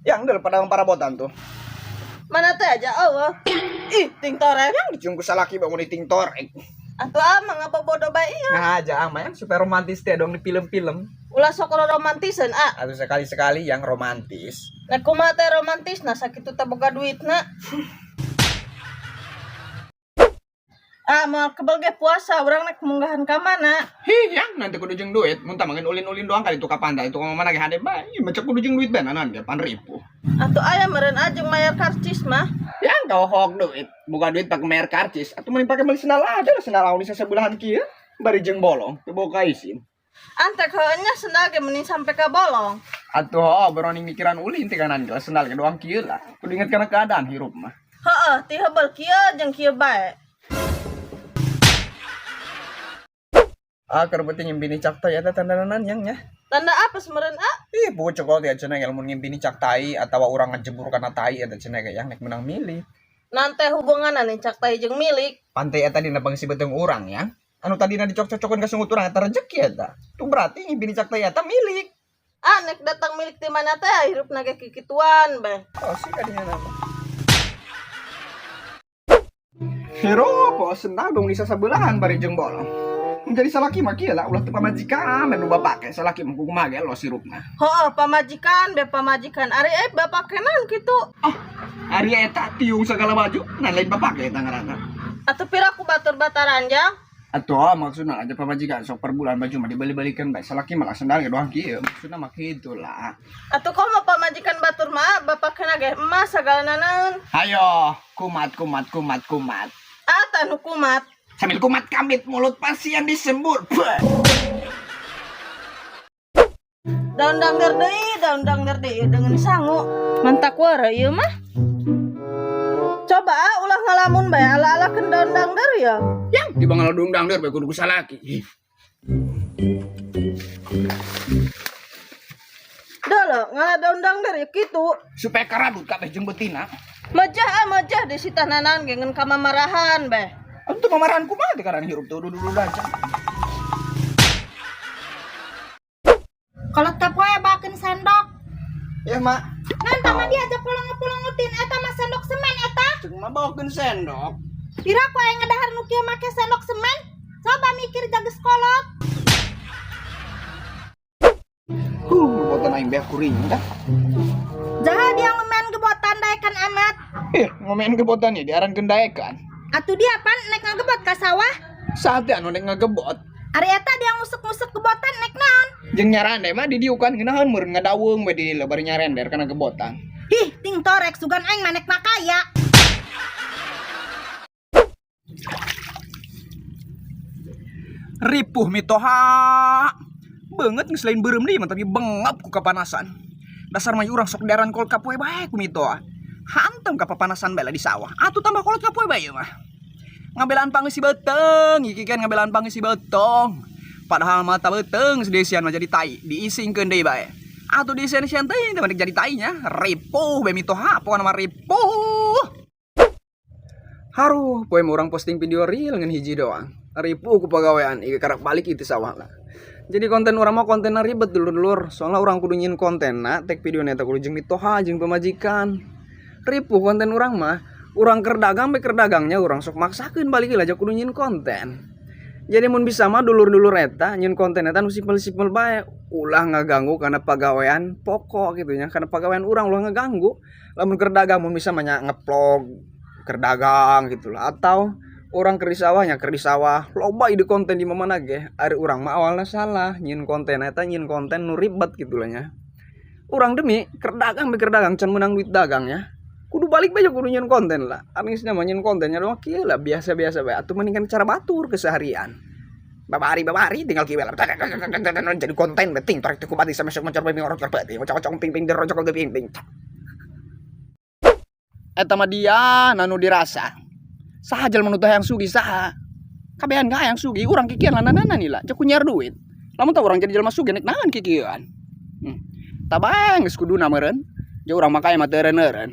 Yang daripada parabotan tuh. Mana teh aja Allah. Ih, ting torek. Yang dicium ku salaki bangun di ting torek. Atuh amang apa bodoh bae ieu. Nah aja ama yang supaya romantis teh dong di film-film. Ulah sok romantisan Atau sekali-sekali yang romantis. Nek kumaha teh romantis nah sakitu teh boga duitna. Mal kebal ge puasa urang nek munggahan ka mana? Hi, yang nanti kudu jeung duit, mun tah mangin ulin-ulin doang kali itu ka pantai, itu ka mana ge hade bae, macam kudu jeung duit benanan ge 8.000. Atuh aya meureun ajeng mayar karcis mah. Yang kau hok duit, bukan duit pakai bayar karcis, atau mending pakai beli sendal aja lah, sendal audi sebelahan kieu, bari jeung bolong, teu boga isin. Antek heunya sendal ge mending sampai ka bolong. Atuh berani mikiran ulin teh kanan ge sendal ge doang kieu lah. Kudu inget kana keadaan hirup mah. Heeh, ti heubeul kieu jeung kieu bae. Keur penting ngimbini cak tai eta tandananan yang nya. Tanda apa semeren Ih, bocok dia cenah ilmu ngimbini cak tai atawa urang ngejebur kana tai eta cenah ge yang nek menang milih. Nante hubunganna nih cak tai jeung milik. Pantai eta dina pangisi beteng urang ya. Anu tadina dicocok-cocokeun ka sungut urang eta rezeki eta. Tuh berarti ngimbini cak tai eta milik. Nek datang milik ti mana teh hirupna ge kikituan bae. Oh, sih kadinya nama. Hero kok senang dong di sabeulaan bari jeung bolong. Menjadi salaki mah kieu lah ulah teu pamajikan dan bapak ke salaki mah kumaha ge lo sirupna. Heeh, pamajikan be pamajikan ari bapak kenan kitu. Oh, ari eta tiung segala baju nan lain bapak ke eta ngaranna. Atuh pira ku batur bataran jang? Atuh maksudna aja pamajikan sok per bulan baju mah dibeli-belikeun bae salaki mah sendal ge doang kieu. Maksudna mah kitu lah. Atuh komo pamajikan batur mah bapak kena ge emas sagalana naon. Hayo, kumat. Tanu kumat. Sambil kumat kamit mulut pasien disembur. Daun dangder deui dengan sangu. Mantak wara ieu mah. Coba ulah ngalamun bae ala-alakeun daun dangder ya. Yang di bangal daun dangder bae kudu salaki. Dah lo, ngalah daun dangder ya kitu. Supaya karadut kabeh jeung betina. Majah di sitananan ge ngeun kamamarahan bae. Untuk pemarahan kumaha teh karena hirup tuh dulu aja. Kalau teu poe bakeun sendok. Ya, Mak. Nanta mah diajak pulang-pulangutin eta mah sendok semen eta. Cuma bawakeun sendok. Pira ku aya ngadahar nu kieu make sendok semen? Coba mikir jages kolot. Botan aing beak kuring dah. Jaha dia ngomen gebotan daekan amat. Ngomen gebotan ya diarankeun daekan. Atuh dia pan nek ngagebot ka sawah. Sate anu nek ngagebot. Ari eta dia ngusuk-ngusuk gebotan nek naon? Jeung nyarande mah di diukan ngeunaheun meureun ngadaweung bae di leubar nyarender kana gebotan. Ih, ting torek sugan aing manek makaya. Ripuh mitoha. Beungeut geus lain beureum deui mah tapi bengap ku kapanasan. Dasar mah urang sok daran kol kapoe bae ku mitoha. Hantem ka papanasan bae lah di sawah. Atuh tambah kolot kapoe bae mah. Ngabelaan pangeusi beuteng, iki kan ngabelaan pangeusi beutong. Padahal mata beuteng sedesian mah jadi tai, diisingkeun deui bae. Atuh diisian-isian teh teh jadi tainya, ripuh bae mitoha, pokona mah ripuh. Haruh, poe mah urang posting video reel ngan hiji doang. Ripuh ku pagawean, ieu karak balik itu sawah lah. Jadi konten urang mah kontenna ribet dulur-dulur. Soalnya urang kudu nyin kontenna, tek videona eta kudu jeung mitoha jeung pamajikan. Ripuh konten urang mah, urang keur dagang be keur dagangnya urang sok maksakeun balik aja kudu nyin konten. Jadi mun bisa mah dulur-dulur eta nyin konten eta nu simpel-simpel bae, ulah ngaganggu kana pagawean pokok gitu nya, kana pagawean urang ulah ngaganggu. Lamun keur dagang mun bisa mah nge-vlog keur dagang gitu lah, atau orang keur di sawahnya keur di sawah. Loba ide konten di mana ge, ari urang mah awalna salah nyin konten eta nyin konten nu ribet gitu lah nya. Urang demi keur dagang be keur dagang can menang duit dagangnya. Kudu balik bae kudu nyin konten lah. Anisna mah nyin kontennya doang kieu lah biasa-biasa bae. Atuh mendingan cara batur keseharian. Babari tinggal kieu lah. Jadi konten penting tarik ku bati sampe sok mencor bae ngorok bati. Ngocok ping derojok ke ping. Eta mah dia nanu dirasa. Saha jelema nu teh hayang sugih saha? Kabehan ka hayang sugih, urang kikian lananana nila, cek nyar duit. Lamun tah urang jadi jelema sugih nek naon kikieuan. Tabang geus kuduna meureun. Jeung urang makaya mah teu eureun.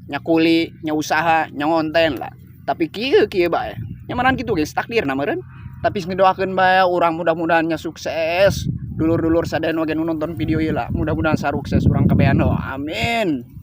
Nya kuli, nya usaha, nya ngonten lah. Tapi kieu bae. Nya maran kitu geus takdirna meureun. Tapi ngedoakeun bae urang mudah-mudahan nya sukses. Dulur-dulur sadaya nu nonton video ieu lah, mudah-mudahan sarukses urang kabehan. Amin.